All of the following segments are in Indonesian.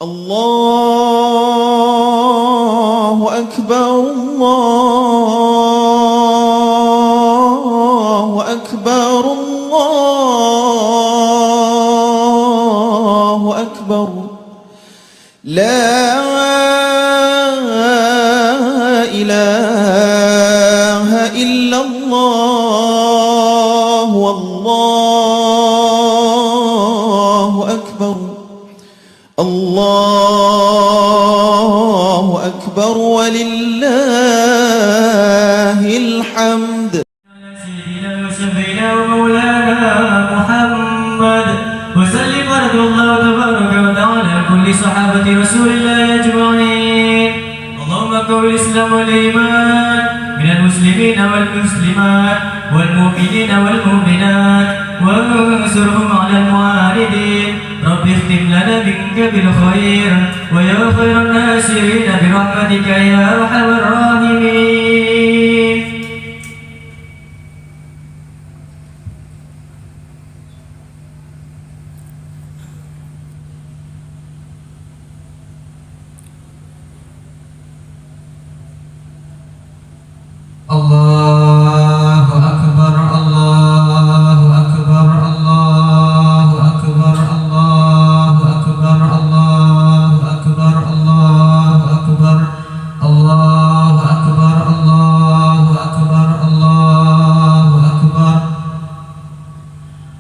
الله أكبر الله أكبر الله أكبر لا إله إلا الله والله أكبر الله أكبر ولله الحمد. سيدنا وشفينا ومولانا محمد وسلم ورضي الله تبارك وتعالى عن كل صحابة رسول الله أجمعين. اللهم قوي الإسلام والإيمان من المسلمين والمسلمات والمؤمنين والمؤمنات وانصرهم على المعاندين. رب اختم لنا منك بالخير ويا خير الناصرين برحمتك يا أرحم الراحمين. الله أكبر الله أكبر الله أكبر الله أكبر الله أكبر الله أكبر الله أكبر الله أكبر الله أكبر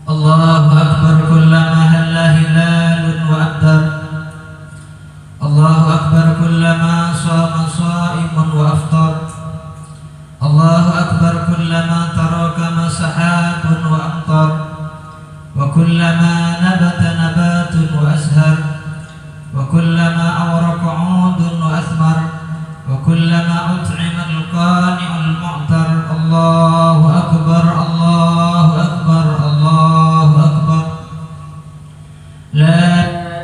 الله أكبر كلما هل هلال وأدبر. الله أكبر كلما صام صائم وأفطر. الله أكبر كلما تراكم سحاب وأمطر وكلما نبت نبات وأزهر وكلما أورق عود وأثمر وكلما أطعم القانع المعتر. الله أكبر الله أكبر الله أكبر لا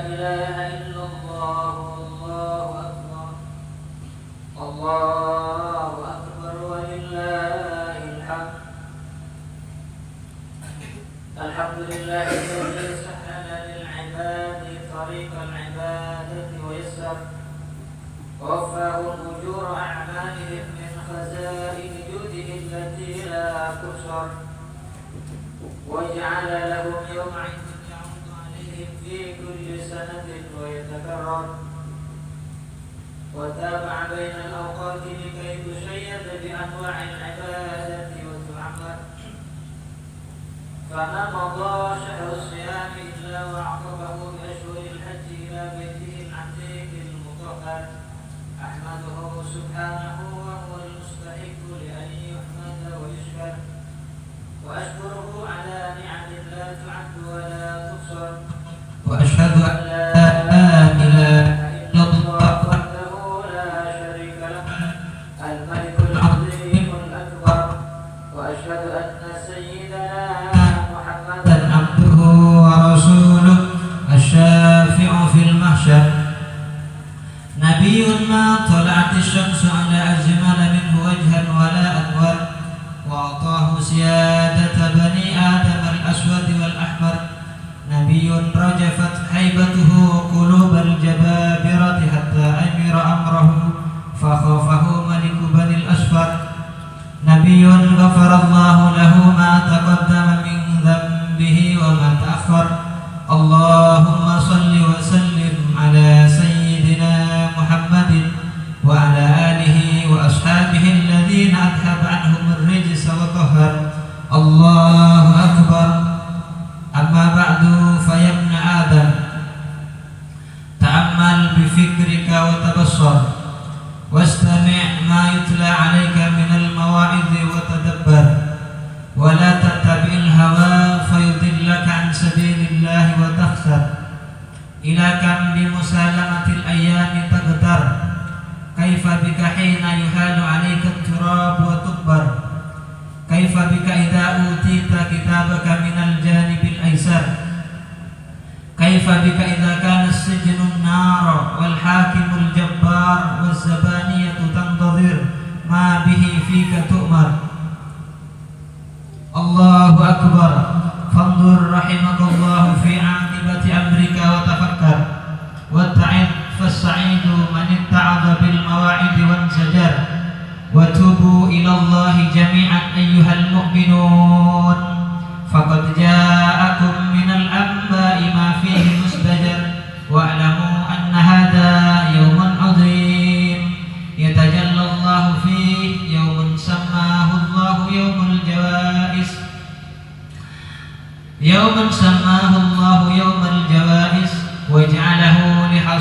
إله إلا الله الله أكبر الله أكبر ولله الحمد. الحمد لله الذي سهل للعباد طريق العبادة ويسر ووفاه أجور أعمالهم من خزائن جوده التي لا تحصر وجعل لهم يوم عيد يعود عليهم في كل سنة ويتكرر وتابع بين الأوقات لكي تشيد بأنواع العبادة وتعمر. فما مضى شهر الصيام إلا وعقبه بأشهر الحج إلى بيته العتيق المطهر. أحمده سبحانه وهو المستحق لأن يحمد ويشكر وأشكره على نعم لا تعد ولا تحصر. وأشهد أن لا إله إلا الله وحده لا شريك له الملك العظيم الأكبر. وأشهد أن سيدنا محمدا عبده ورسوله الشافع في المحشر. نبي ما طلعت الشمس على أجمل منه وجها ولا أنور وأعطاه سيادة بني آدم الأسود والأحمر. نبي رجفت هيبته قلوب الجبابرة حتى أمر أمره فخافه ملك بني الأسفر. نبي غفر الله له ما تقدم من ذنبه وما تأخر. اللهم صل وسلم على سيدنا محمد وعلى آله وأصحابه الذين أذهب عنهم الرجس وطهر. الله أكبر. أما بعد فيا ابن آدم تأمل بفكرك وتبصر واستمع ما يتلى عليك من المواعظ وتدبر ولا تتبع الهوى فيضلك عن سبيل الله وتخسر. إلى كم بمسالمة الأيام تغتر كيف بك حين يحال عليك التراب وتكبر. كيف بك إذا أوتيت كتابك من الجانب الأيسر. كيف بك إذا كان السجن النار والحاكم الجبار والزبانية تنتظر ما به فيك تؤمر. الله أكبر. فانظر رحمك الله في عاقبة أمرك وتفكر واتعظ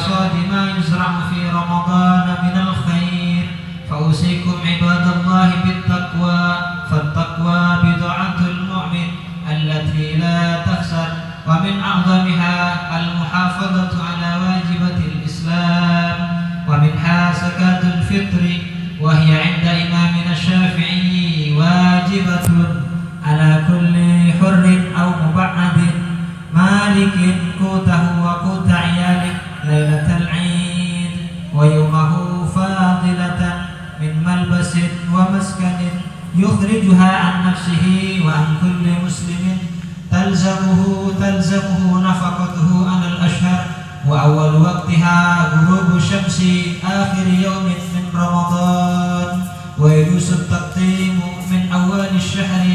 وحصاد ما يزرع في رمضان من الخير فأوصيكم عباد الله بالتقوى فالتقوى بضاعة المؤمن التي لا تخسر ومن أعظمها المحافظة على واجبة الإسلام ومنها زكاة الفطر وهي عند إمامنا الشافعي واجبة على كل حر أو مبعد مالك قوته وقوت عياله ليلة العيد ويومه فاضلة من ملبس ومسكن يخرجها عن نفسه وعن كل مسلم تلزمه نفقته على الأشهر وأول وقتها غروب الشمس آخر يوم من رمضان ويجوز التقديم من أول الشهر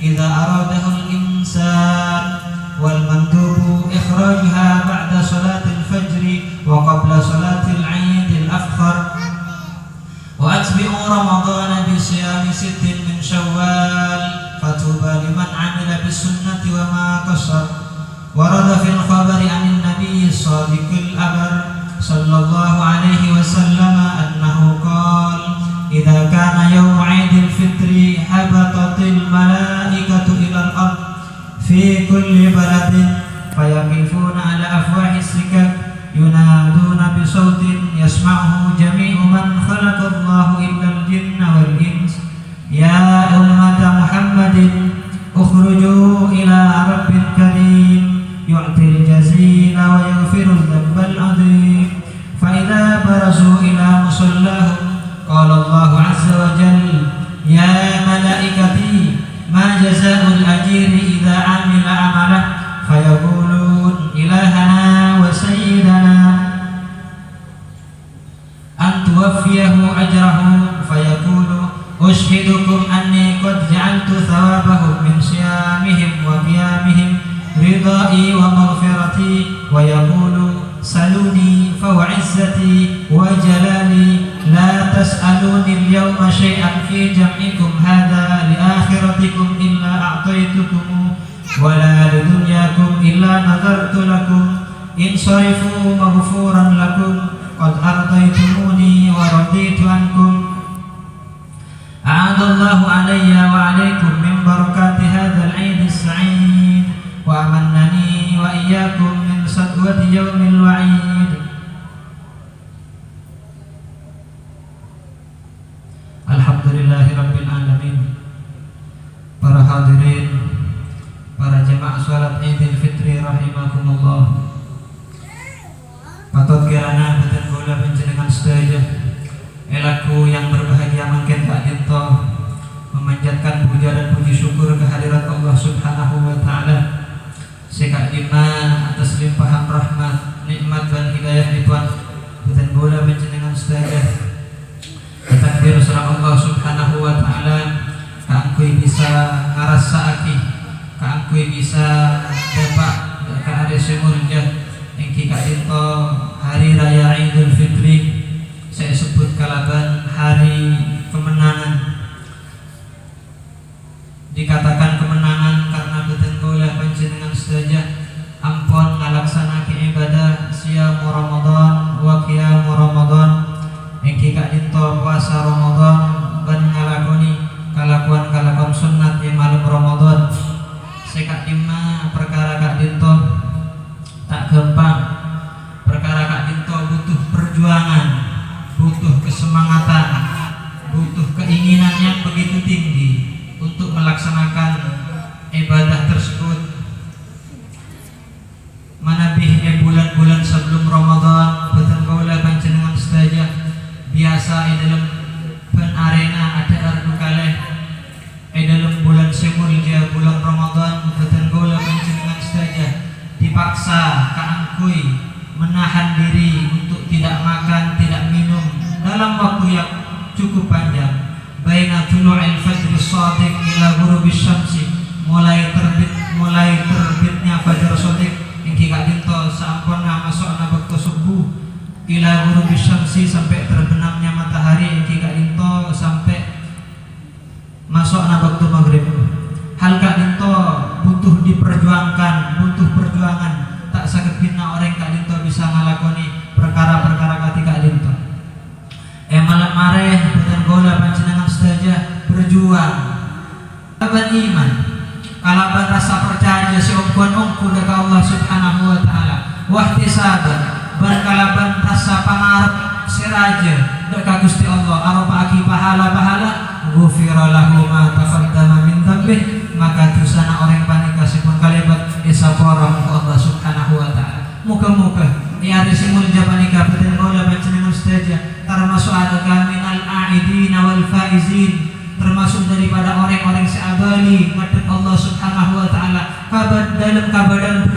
إذا أراده الإنسان والمندوب إخراجها بعد صلاة الفجر وقبل صلاة العيد الأفخر وأتبعوا رمضان بصيام 6 من شوال فطوبى لمن عمل بالسنة وما قصر ورد في الخبر عن النبي الصادق الأبر صلى الله عليه وسلم أنه قال إذا كان يوم عيد الفطر هبطت الملائكة إلى الأرض في كل بلد فيقفون على أفواه السكك ينادون بصوت يسمعه جميع من خلق الله إلا الجن والإنس يا أمة محمد اخرجوا إلى رب كريم يعطي الجزيل ويغفر الذنب العظيم فإذا برزوا إلى مصلاهم قال الله عز وجل يا ملائكتي ما جزاء الأجير إذا عمل عمله فيقولون إلهنا وسيدنا أن توفيه أجره فيقول أشهدكم أني قد جعلت ثوابهم من صيامهم وقيامهم رضائي ومغفرتي ويقول سلوني فوعزتي وجلالي لا تسألوني اليوم شيئا في جمعكم هذا لآخرتكم إلا أعطيتكم ولا لدنياكم إلا نذرت لكم انصرفوا مغفورا لكم قد أرضيتموني ورضيت عنكم أعاد الله علي وعليكم من بركات هذا العيد السعيد وأمنني وإياكم من سطوة يوم الوعيد. Alhamdulillahirabbil alamin. Para hadirin, para jemaah salat Idul Fitri rahimakumullah. Patut kirana boten kula panjenengan sedaya elaku yang berbahagia mangken Kak Dinto memanjatkan puja dan puji syukur kehadirat Allah Subhanahu wa taala. Sekak iman atas limpahan rahmat, nikmat dan hidayah Tuhan boten kula panjenengan sedaya. Takbir surah Allah Subhanahu wa taala kaangkui bisa ngarasaaki kaangkui bisa dapat ka ari semurja engki Kak Dinto hari raya Idul Fitri saya sebut kalaban hari kemenangan. Dikatakan kemenangan karena boten kula panjenengan sedaya ampun ngalaksanake ibadah siam Ramadan wa qiyam Ramadan engki Kak Dinto puasa Ramadan dan ngalakoni kalakuan sunnat di malam Ramadan. Sekak lima perkara Kak Dinto tak gampang. Perkara Kak Dinto butuh perjuangan, butuh kesemangatan, butuh keinginan yang begitu tinggi untuk melaksanakan ibadah tersebut. Manabih bulan-bulan sebelum Ramadan boten kula panjenengan sedaya biasa dalam pen arena ada ardu kalih dalam bulan semulja bulan Ramadan boten kula panjenengan sedaya dipaksa kaangkui menahan diri untuk tidak makan, tidak minum dalam waktu yang cukup panjang. Baina tulu'il fajr shadiq ila ghurubis syamsi, mulai terbitnya fajar shadiq engki Kak Dinto sampurna masukna waktu subuh ila ghurubis syamsi sampai terbenamnya matahari engki Kak Dinto sampai masukna waktu maghrib. Hal Kak Dinto butuh diperjuangkan, butuh perjuangan. Tak sakit bina orang Kak Dinto bisa ngalakoni perkara berjuang kalaban iman, kalaban rasa percaya si ongkon-ongku dekat Allah Subhanahu wa taala, wahtisaban berkalaban rasa pangarep si raja dekat Gusti Allah arupa aki pahala-pahala, ghufira lahu ma taqaddama min dzambih, maka dosana orang panika sipun kalebat isapora ke Allah Subhanahu wa taala. Muga-muga hari simul jabanika beten kaula panjenengan sedaja termasuk ada minal aidin wal faizin, termasuk daripada orang-orang seabali ngadep Allah Subhanahu wa taala dalam keadaan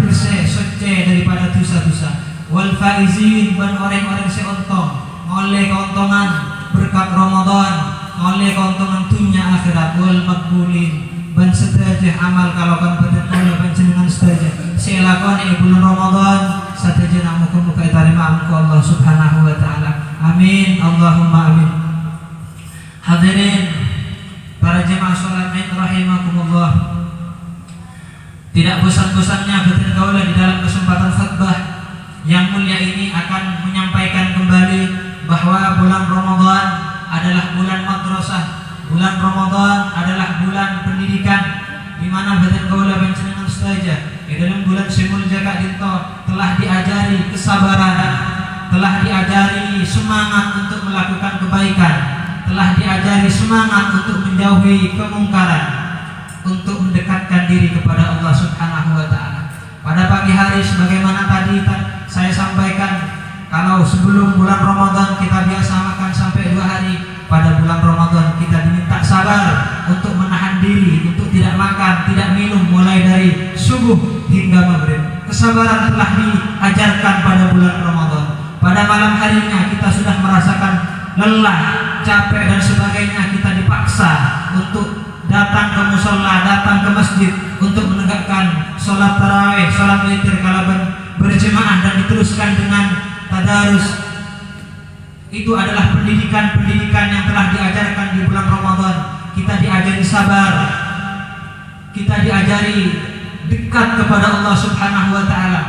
bersih suci daripada dosa-dosa, wal faizin dan orang-orang seontong oleh keuntungan berkat Ramadan, oleh keuntungan dunia akhirat, wal makbulin ban sedaja amal kalau kan beten kaula panjenengan sedaja selakoni bulan Ramadan sateja muga-muga diterima ku Allah Subhanahu wa taala. Amin Allahumma amin. Hadirin para jemaah salat Id rahimakumullah, tidak bosan-bosannya beten kaula di dalam kesempatan khutbah yang mulia ini akan menyampaikan kembali bahwa bulan Ramadan adalah bulan madrasah, bulan Ramadan adalah bulan pendidikan, di mana beten kaula panjenengan saja di dalam bulan simul jaga dinto telah diajari kesabaran, telah diajari semangat untuk melakukan kebaikan, telah diajari semangat untuk menjauhi kemungkaran, untuk mendekatkan diri kepada Allah Subhanahu wa taala. Pada pagi hari sebagaimana tadi saya sampaikan, kalau sebelum bulan Ramadan kita biasa makan sampai 2 hari, pada bulan Ramadan kita diminta sabar untuk menahan diri, untuk tidak makan, tidak minum mulai dari subuh hingga maghrib. Kesabaran telah diajarkan pada bulan Ramadan. Pada malam harinya kita sudah merasakan lelah, capek dan sebagainya, kita dipaksa untuk datang ke mushola, datang ke masjid untuk menegakkan sholat tarawih, sholat witir kalaban berjemaah dan diteruskan dengan tadarus. Itu adalah pendidikan-pendidikan yang telah diajarkan di bulan Ramadan. Kita diajari sabar, kita diajari dekat kepada Allah Subhanahu wa taala.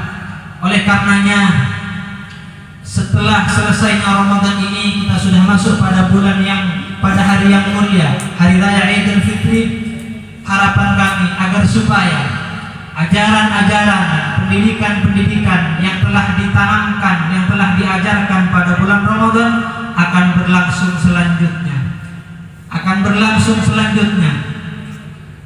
Oleh karenanya setelah selesainya Ramadan ini kita sudah masuk pada bulan yang pada hari yang mulia, hari raya Idul Fitri. Harapan kami agar supaya ajaran-ajaran, pendidikan-pendidikan yang telah ditanamkan, yang telah diajarkan pada bulan Ramadan akan berlangsung selanjutnya.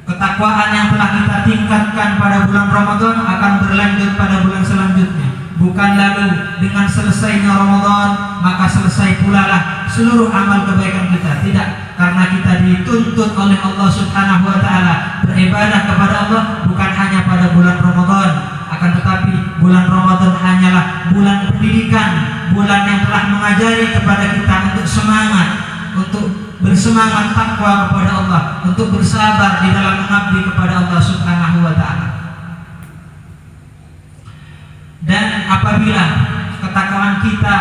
Ketakwaan yang telah kita tingkatkan pada bulan Ramadan akan berlanjut pada bulan selanjutnya. Bukan lalu dengan selesainya Ramadan maka selesai pula lah seluruh amal kebaikan kita. Tidak, karena kita dituntut oleh Allah Subhanahu wa taala beribadah kepada Allah bukan hanya pada bulan Ramadan, akan tetapi bulan Ramadan hanyalah bulan pendidikan, bulan yang telah mengajari kepada kita untuk semangat, untuk bersemangat takwa kepada Allah, untuk bersabar di dalam mengabdi kepada Allah Subhanahu wa taala. Dan apabila ketakwaan kita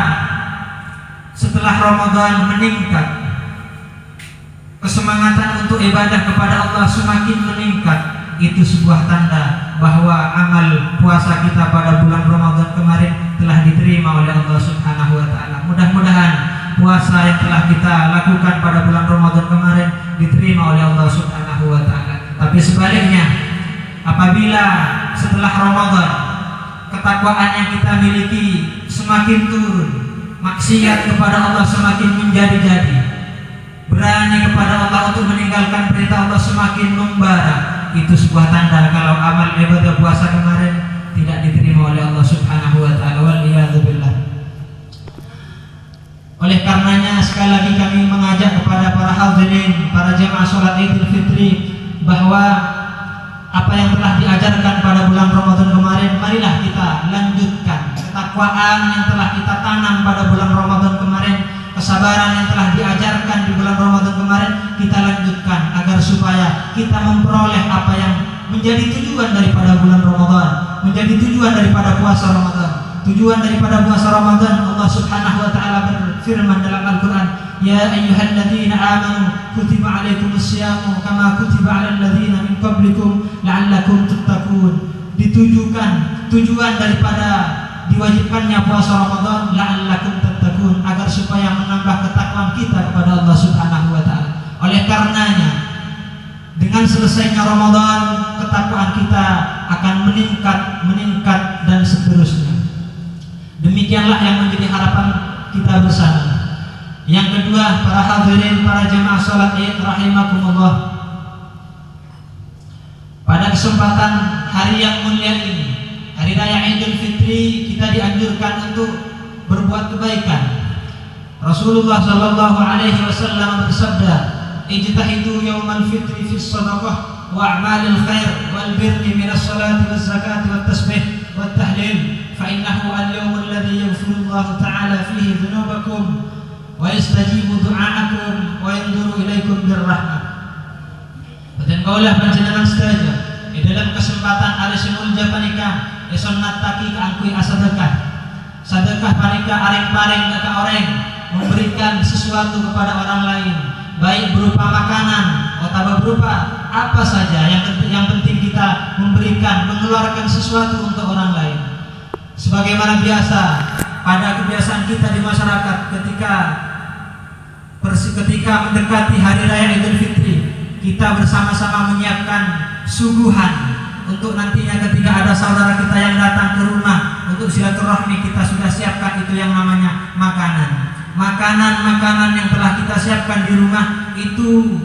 setelah Ramadan meningkat, kesemangatan untuk ibadah kepada Allah semakin meningkat, itu sebuah tanda bahwa amal puasa kita pada bulan Ramadan kemarin telah diterima oleh Allah Subhanahu wa taala. Mudah-mudahan puasa yang telah kita lakukan pada bulan Ramadan kemarin diterima oleh Allah Subhanahu wa taala. Tapi sebaliknya, apabila setelah Ramadan ketakwaan yang kita miliki semakin turun, maksiat kepada Allah semakin menjadi-jadi, berani kepada Allah untuk meninggalkan perintah Allah semakin membara, itu sebuah tanda kalau amal ibadah puasa kemarin tidak diterima oleh Allah Subhanahu wa taala. Waliyadzubillah. Oleh karenanya sekali lagi kami mengajak kepada para hadirin, para jemaah salat Idul Fitri, bahwa apa yang telah diajarkan pada bulan Ramadan kemarin, marilah kita lanjutkan. Ketakwaan yang telah kita tanam pada bulan Ramadan kemarin, kesabaran yang telah diajarkan di bulan Ramadan kemarin, kita lanjutkan agar supaya kita memperoleh apa yang menjadi tujuan daripada bulan Ramadan, menjadi tujuan daripada puasa Ramadan. Tujuan daripada puasa Ramadan, Allah Subhanahu wa taala berfirman dalam Al-Qur'an, ya ayyuhalladzina amanu kutiba alaikumusyamu kama kutiba alal ladzina min qablikum la'allakum tattaqun. Ditujukan tujuan daripada diwajibkannya puasa Ramadan, la'allakum tattaqun, agar supaya menambah ketakwaan kita kepada Allah Subhanahu wa taala. Oleh karenanya, dengan selesainya Ramadan, ketakwaan kita akan meningkat dan seterusnya. Demikianlah yang menjadi harapan kita bersama. Yang kedua, para hadirin, para jemaah salat Id rahimakumullah. Pada kesempatan hari yang mulia ini, hari raya Idul Fitri, kita dianjurkan untuk berbuat kebaikan. Rasulullah sallallahu alaihi wasallam bersabda, "Ijtahidu yaumal fitri fis shadaqah wa a'malil khair wal birri minas salati waz zakati wat tasbih wat tahlil, fa innahu al-yawmul ladzi yaghfiru Allah ta'ala fihi dhunubakum wa yastajibu du'aakum wa yanzuru ilaikum birrahmah." Dan kaulah panjenengan sedaya di dalam kesempatan hari simulja panika esonnat taki keangkui asadekah sadekah panika areng-pareng ke orang memberikan sesuatu kepada orang lain, baik berupa makanan atau berupa apa saja, yang penting kita memberikan, mengeluarkan sesuatu untuk orang lain. Sebagaimana biasa pada kebiasaan kita di masyarakat, ketika mendekati hari raya Idul Fitri, kita bersama-sama menyiapkan suguhan untuk nantinya ketika ada saudara kita yang datang ke rumah untuk silaturahmi, kita sudah siapkan itu yang namanya makanan. Makanan yang telah kita siapkan di rumah itu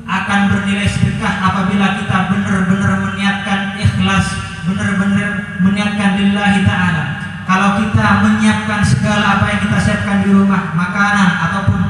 akan bernilai sedekah apabila kita benar-benar meniatkan ikhlas, benar-benar meniatkan lillahi ta'ala. Kalau kita menyiapkan segala apa yang kita siapkan di rumah, makanan ataupun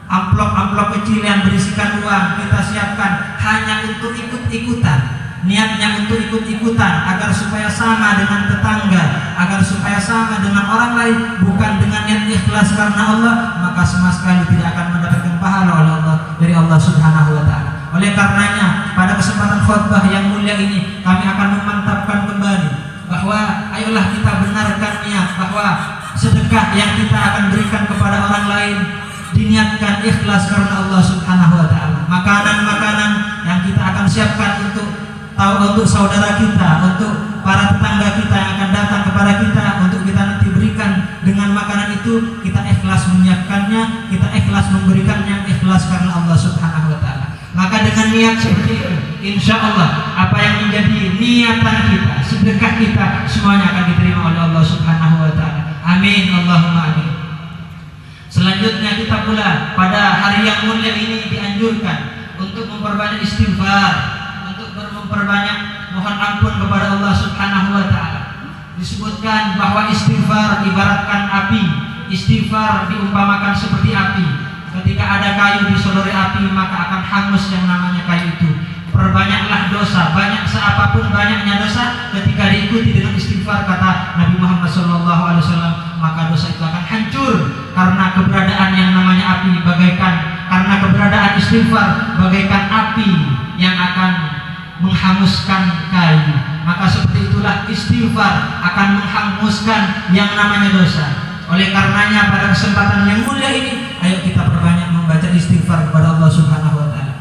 amplop-amplop kecil yang berisikan uang, kita siapkan hanya untuk ikut-ikutan, niatnya untuk ikut-ikutan agar supaya sama dengan tetangga, agar supaya sama dengan orang lain, bukan dengan niat ikhlas karena Allah, maka sama sekali tidak akan mendapatkan pahala oleh Allah dari Allah Subhanahu wa taala. Oleh karenanya, pada kesempatan khutbah yang mulia ini kami akan memantapkan kembali bahwa ayolah kita benarkan niat bahwa sedekah yang kita akan berikan kepada orang lain diniatkan ikhlas karena Allah Subhanahu wa taala. Makanan-makanan yang kita akan siapkan untuk saudara kita, untuk para tetangga kita yang akan datang kepada kita, untuk kita nanti berikan dengan makanan itu, kita ikhlas menyiapkannya, kita ikhlas memberikannya, ikhlas karena Allah Subhanahu wa taala. Maka dengan niat seperti itu, insya Allah apa yang menjadi niatan kita, sedekah kita, semuanya akan diterima oleh Allah Subhanahu wa taala. Amin, Allahumma amin. Selanjutnya kita pula pada hari yang mulia ini dianjurkan untuk memperbanyak istighfar, untuk memperbanyak mohon ampun kepada Allah Subhanahu wa taala. Disebutkan bahwa istighfar ibaratkan api, istighfar diumpamakan seperti api. Ketika ada kayu disodori api, maka akan hangus yang namanya kayu itu. Perbanyaklah dosa, banyak seapapun banyaknya dosa, ketika diikuti dengan istighfar, kata Nabi Muhammad SAW, maka dosa itu akan hancur karena keberadaan yang namanya api, karena keberadaan istighfar bagaikan api yang akan menghanguskan kayu. Maka seperti itulah istighfar akan menghanguskan yang namanya dosa. Oleh karenanya pada kesempatan yang mulia ini, ayo kita perbanyak membaca istighfar kepada Allah Subhanahu wa taala.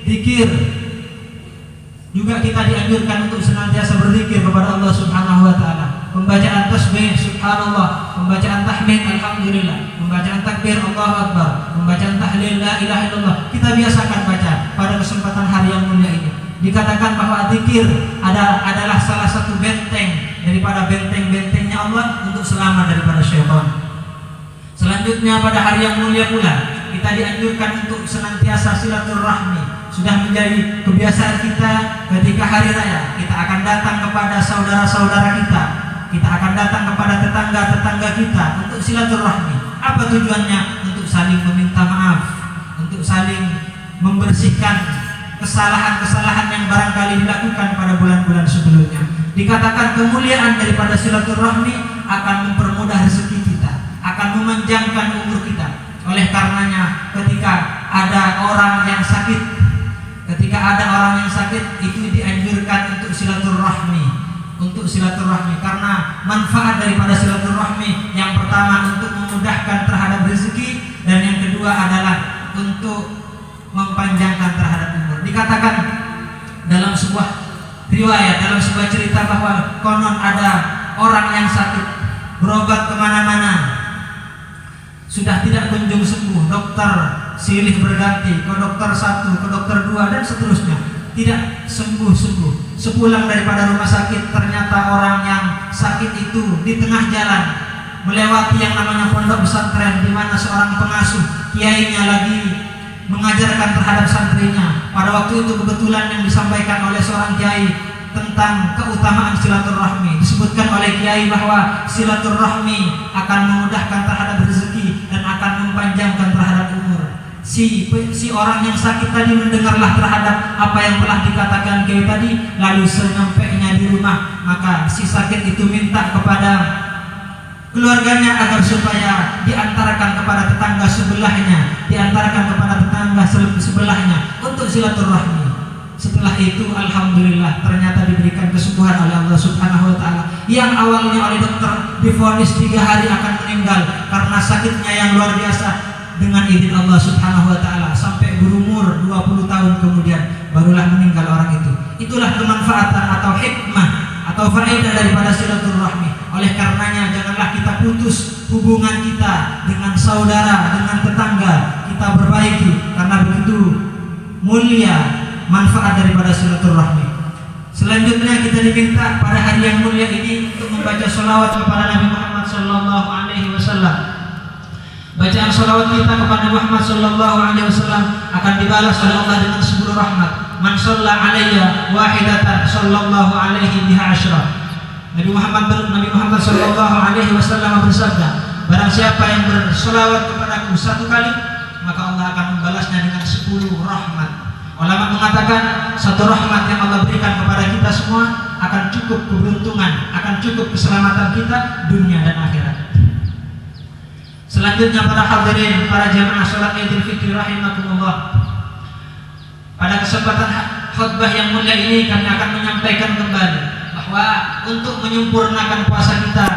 Zikir juga kita dianjurkan untuk senantiasa berzikir kepada Allah Subhanahu wa taala. Pembacaan tasbih subhanallah, pembacaan tahmid alhamdulillah, pembacaan takbir Allahu akbar, pembacaan tahlil la ilaha illallah, kita biasakan baca pada kesempatan hari yang mulia ini. Dikatakan bahwa zikir adalah salah satu benteng daripada benteng-bentengnya Allah untuk selamat daripada syaitan. Selanjutnya pada hari yang mulia pula kita dianjurkan untuk senantiasa silaturahmi. Sudah menjadi kebiasaan kita ketika hari raya, kita akan datang kepada saudara-saudara kita, kita akan datang kepada tetangga-tetangga kita untuk silaturahmi. Apa tujuannya? Untuk saling meminta maaf, untuk saling membersihkan kesalahan-kesalahan yang barangkali dilakukan pada bulan-bulan sebelumnya. Dikatakan kemuliaan daripada silaturahmi akan mempermudah rezeki kita, akan memanjangkan umur kita. Oleh karenanya ketika ada orang yang sakit, itu dianjurkan untuk silaturahmi, karena manfaat daripada silaturahmi yang pertama untuk memudahkan terhadap rezeki, dan yang kedua adalah untuk mempanjangkan terhadap umur. Dikatakan dalam sebuah riwayat, dalam sebuah cerita bahwa konon ada orang yang sakit, berobat kemana-mana, sudah tidak kunjung sembuh. Dokter silih berganti, ke dokter 1, ke dokter 2 dan seterusnya, tidak sembuh-sembuh. Sepulang daripada rumah sakit, ternyata orang yang sakit itu di tengah jalan melewati yang namanya pondok pesantren, di mana seorang pengasuh kiainya lagi mengajarkan terhadap santrinya. Pada waktu itu kebetulan yang disampaikan oleh seorang kiai tentang keutamaan silaturahmi. Disebutkan oleh kiai bahwa silaturahmi akan memudahkan terhadap rezeki dan akan memanjangkan terhadap umur. Si orang yang sakit tadi mendengarlah terhadap apa yang telah dikatakan kiai tadi, lalu sesampainya di rumah, maka si sakit itu minta kepada keluarganya agar supaya diantarkan kepada tetangga sebelahnya, diantarkan kepada tetangga sebelahnya untuk silaturahmi. Setelah itu alhamdulillah ternyata diberikan kesembuhan oleh Allah Subhanahu wa taala. Yang awalnya oleh dokter divonis 3 hari akan meninggal karena sakitnya yang luar biasa, dengan izin Allah Subhanahu wa taala sampai berumur 20 tahun kemudian barulah meninggal orang itu. Itulah kemanfaatan atau hikmah atau faedah daripada silaturahmi. Oleh karenanya janganlah kita putus hubungan kita dengan saudara, dengan tetangga, kita perbaiki karena begitu mulia manfaat daripada silaturahmi. Selanjutnya kita diminta pada hari yang mulia ini untuk membaca sholawat kepada Nabi Muhammad sallallahu alaihi wasallam. Bacaan sholawat kita kepada Muhammad sallallahu alaihi wasallam akan dibalas oleh Allah dengan 10 rahmat. Man shalla alayya wahidatan sallallahu alaihi biha asyra. Nabi Muhammad sallallahu alaihi wasallam bersabda, barang siapa yang bersolawat kepadaku 1 kali, maka Allah akan membalasnya dengan 10 rahmat. Ulama mengatakan 1 rahmat yang Allah berikan kepada kita semua akan cukup keberuntungan, akan cukup keselamatan kita dunia dan akhirat. Selanjutnya para hadirin, para jamaah salat Idul Fitri rahimakumullah. Pada kesempatan khutbah yang mulia ini kami akan menyampaikan kembali bahwa untuk menyempurnakan puasa kita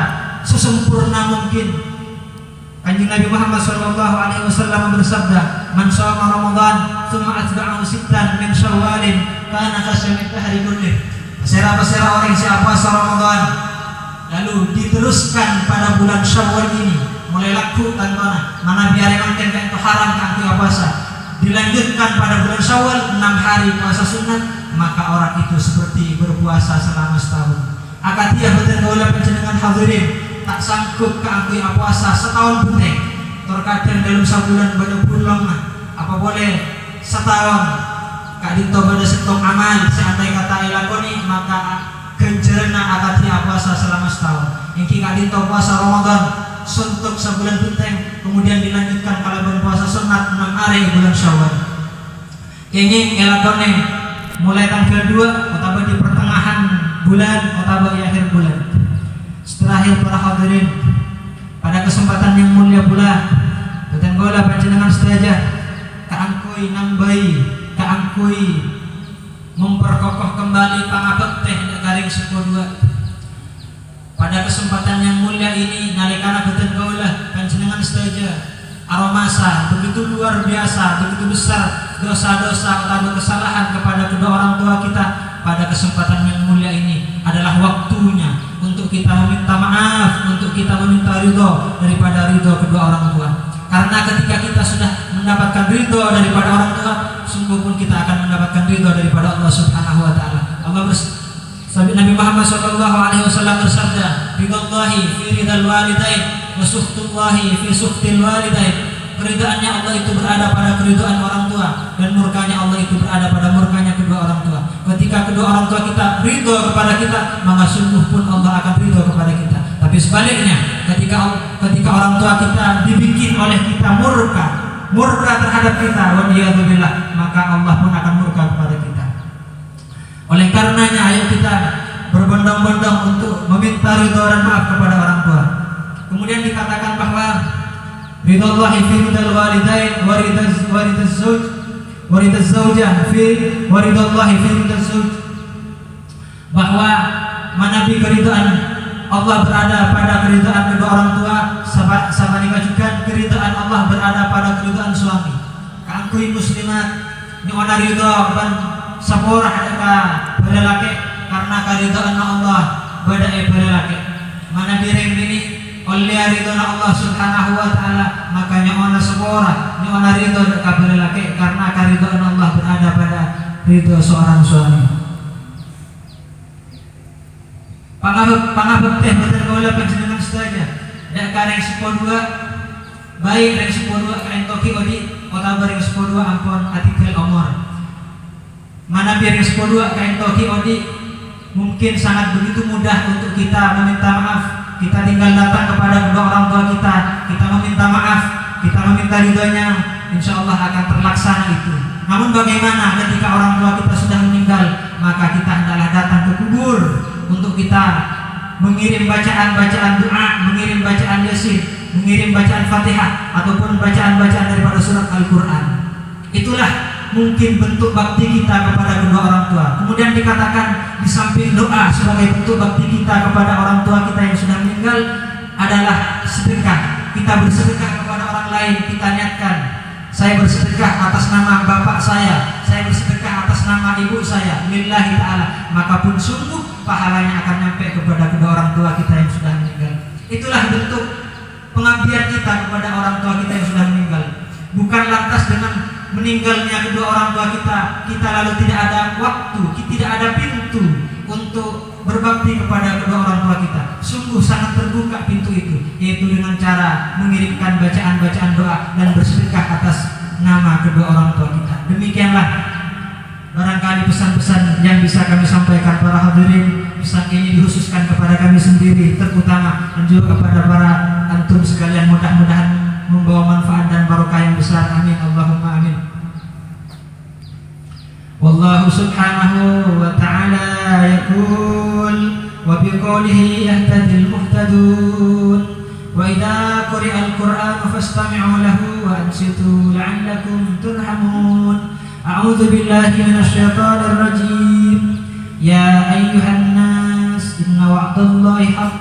sesempurna mungkin, Kanjeng Nabi Muhammad sallallahu alaihi wasallam bersabda, "Man shoma Ramadan tsumma atba'ahu sittan min Syawalin kana kasyami dahri kullih." Pasera orang yang siap puasa Ramadan lalu diteruskan pada bulan Syawal ini, mulai laku tantona mana biar mangken ka itu haram ka puasa, dilanjutkan pada bulan Syawal 6 hari puasa sunat, maka orang itu seperti berpuasa selama setahun. Akatiah betul kaulah panjenengan hadirin tak sanggup keangkui puasa setahun penting. Terkadang dalam sebulan pada pulang apa boleh setahun kak dito pada setong amal seandai kata ilakoni, maka genjerna akatiah puasa selama setahun. Yang kak dito puasa Ramadan suntuk sebulan penting, kemudian dilanjutkan kalau berpuasa sunat 6 hari bulan Syawal. Kenging ilakoni mulai tanggal 2 atau di pertengahan bulan atau di akhir bulan. Terakhir para hadirin, pada kesempatan yang mulia pula betul gola panjenengan sedaya kaangkui nambai, kaangkui memperkokoh kembali pangabekti teh garing 10. Pada kesempatan yang mulia ini nalikana betul gola panjenengan sedaya aromasa begitu luar biasa, begitu besar dosa-dosa atau kesalahan kepada kedua orang tua kita. Pada kesempatan yang mulia ini adalah waktunya untuk kita meminta maaf, untuk kita meminta ridho daripada ridho kedua orang tua. Karena ketika kita sudah mendapatkan ridho daripada orang tua, sungguh pun kita akan mendapatkan ridho daripada Allah Subhanahu wa taala. Nabi Muhammad sallallahu alaihi wasallam bersabda, "Ridhallahi fi ridhal walidain wa sukhtullahi fi sukhtil walidain." Keridaannya Allah itu berada pada keridaan orang tua dan murkanya Allah itu berada pada murkanya kedua orang tua. Ketika kedua orang tua kita ridho kepada kita, maka sungguh pun Allah akan ridho kepada kita. Tapi sebaliknya, ketika orang tua kita dibikin oleh kita murka terhadap kita, waliyadzubillah, maka Allah pun akan murka kepada kita. Oleh karenanya ayo kita berbondong-bondong untuk meminta ridho dan maaf kepada orang tua. Kemudian dikatakan bahwa ridallahi fi ridal walidain wa ridaz zaujah fi wa ridallahi fi ridaz zauj, bahwa manabi keridaan Allah berada pada keridaan kedua orang tua, sama juga keridaan Allah berada pada keridaan suami. Kaangkui muslimat ni ona ridho ban saporah ka pada laki karena keridaan Allah pada pada laki. Mana bireng ini oleh ridho Allah Subhanahu wa taala makanya ona sepora ni ona ridho kabeh laki karena karidhoan Allah berada pada ridho seorang suami. Pangabek teh boten kaula panjenengan sedaya dak kareng sepodua baik reng sepodua kaen toki odi kota bareng sepodua ampun atikel omor mana biar sepodua kaen toki odi mungkin sangat begitu mudah untuk kita meminta maaf. Kita tinggal datang kepada kedua orang tua kita meminta maaf, kita meminta ridhonya, insya Allah akan terlaksana itu. Namun bagaimana ketika orang tua kita sudah meninggal, maka kita hendaklah datang ke kubur untuk kita mengirim bacaan-bacaan doa, mengirim bacaan yasin, mengirim bacaan fatihah ataupun bacaan-bacaan daripada surat Al-Quran. Itulah mungkin bentuk bakti kita kepada kedua orang tua. Kemudian dikatakan di samping doa sebagai bentuk bakti kita kepada orang tua kita yang sudah meninggal adalah sedekah. Kita bersedekah kepada orang lain, kita niatkan saya bersedekah atas nama bapak saya bersedekah atas nama ibu saya, lillahi ta'ala, maka pun sungguh pahalanya akan nyampe kepada kedua orang tua kita yang sudah meninggal. Itulah bentuk pengabdian kita kepada orang tua kita yang sudah meninggal. Bukan lantas dengan meninggalnya kedua orang tua kita lalu tidak ada waktu, tidak ada pintu untuk berbakti kepada kedua orang tua kita. Sungguh sangat terbuka pintu itu, yaitu dengan cara mengirimkan bacaan-bacaan doa dan bersedekah atas nama kedua orang tua kita. Demikianlah barangkali pesan-pesan yang bisa kami sampaikan para hadirin. Pesan ini dikhususkan kepada kami sendiri terutama dan juga kepada para antum sekalian, mudah-mudahan membawa manfaat dan barokah yang besar. Amin Allahumma amin. Wallahu subhanahu wa ta'ala yaqul wa biqaulihi yahtadil muhtadun wa idza quri'al qur'anu fastami'u lahu wa ansitu la'allakum turhamun. A'udzu billahi minasyaitonir rajim. Ya ayyuhan nas inna wa'dallahi haqq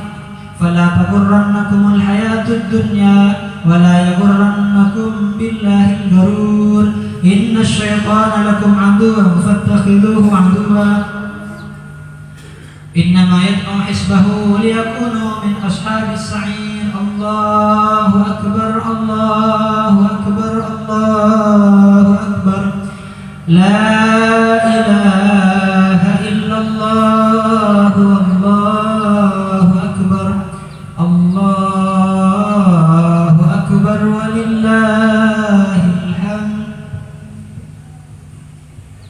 fala taghurrannakumul hayatud dunya ولا يغرنكم بالله الغرور إن الشيطان لكم عدو فاتخذوه عدوا إنما يدعو حزبه ليكونوا من أصحاب السعير. الله أكبر الله أكبر الله أكبر لا